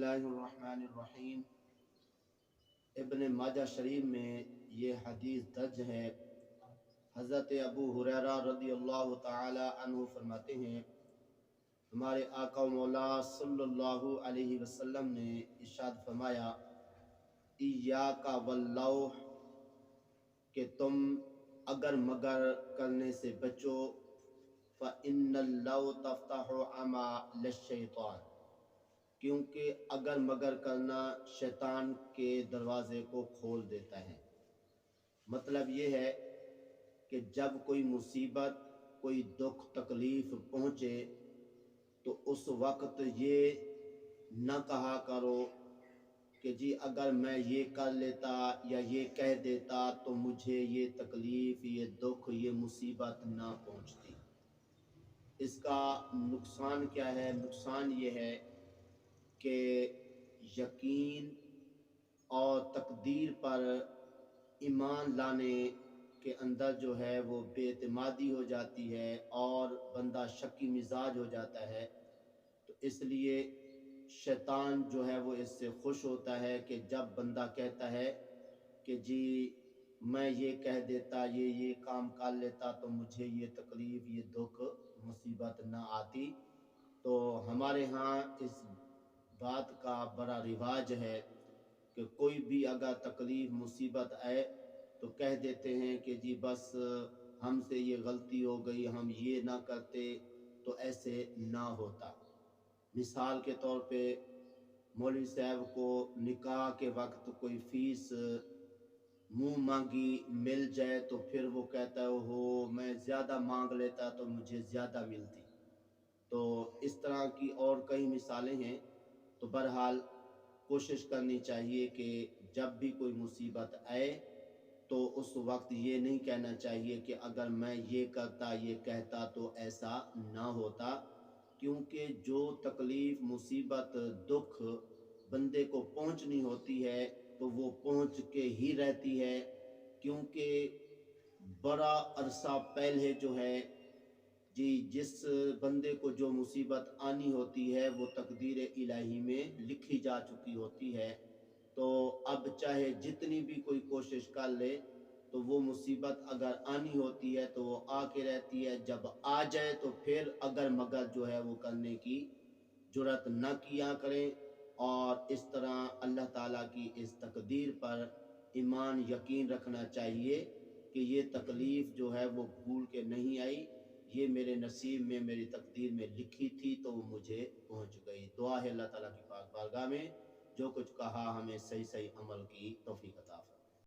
बिस्मिल्लाहिर्रहमानिर्रहीम। इब्न माजा शरीफ में ये हदीस दर्ज है। हज़रत अबू हुरैरा रज़ियल्लाहु ताला अन्हु फरमाते हैं, हमारे आका व मौला सल्लल्लाहु अलैहि वसल्लम ने इरशाद फरमाया, इय्याका वल्लौह, कि तुम अगर मगर करने से बचो। फ़इन्नल लौ तफ्तहु अमाल शैतान, क्योंकि अगर मगर करना शैतान के दरवाजे को खोल देता है। मतलब ये है कि जब कोई मुसीबत, कोई दुख तकलीफ पहुँचे तो उस वक्त ये न कहा करो कि जी अगर मैं ये कर लेता या ये कह देता तो मुझे ये तकलीफ, ये दुख, ये मुसीबत ना पहुँचती। इसका नुकसान क्या है? नुकसान ये है कि यकीन और तकदीर पर ईमान लाने के अंदर जो है वो बेइत्मादी हो जाती है और बंदा शक्की मिजाज हो जाता है। तो इसलिए शैतान जो है वो इससे खुश होता है कि जब बंदा कहता है कि जी मैं ये कह देता, ये काम कर लेता तो मुझे ये तकलीफ, ये दुख, मुसीबत ना आती। तो हमारे यहाँ इस बात का बड़ा रिवाज है कि कोई भी अगर तकलीफ मुसीबत आए तो कह देते हैं कि जी बस हमसे ये गलती हो गई, हम ये ना करते तो ऐसे ना होता। मिसाल के तौर पे मौलवी साहब को निकाह के वक्त कोई फीस मुंह मांगी मिल जाए तो फिर वो कहता है हो मैं ज़्यादा मांग लेता तो मुझे ज़्यादा मिलती। तो इस तरह की और कई मिसालें हैं। तो बहरहाल कोशिश करनी चाहिए कि जब भी कोई मुसीबत आए तो उस वक्त ये नहीं कहना चाहिए कि अगर मैं ये करता, ये कहता तो ऐसा ना होता। क्योंकि जो तकलीफ, मुसीबत, दुख बंदे को पहुंचनी होती है तो वो पहुंच के ही रहती है। क्योंकि बड़ा अरसा पहले जो है जी जिस बंदे को जो मुसीबत आनी होती है वो तकदीर इलाही में लिखी जा चुकी होती है। तो अब चाहे जितनी भी कोई कोशिश कर ले तो वो मुसीबत अगर आनी होती है तो वो आके रहती है। जब आ जाए तो फिर अगर मगर जो है वो करने की जुर्रत न किया करें। और इस तरह अल्लाह ताला की इस तकदीर पर ईमान, यकीन रखना चाहिए कि ये तकलीफ़ जो है वो भूल के नहीं आई, ये मेरे नसीब में, मेरी तकदीर में लिखी थी तो वो मुझे पहुंच गई। दुआ है अल्लाह ताला की पाक बारगाह में जो कुछ कहा हमें सही सही अमल की तौफीक अता फरमाए।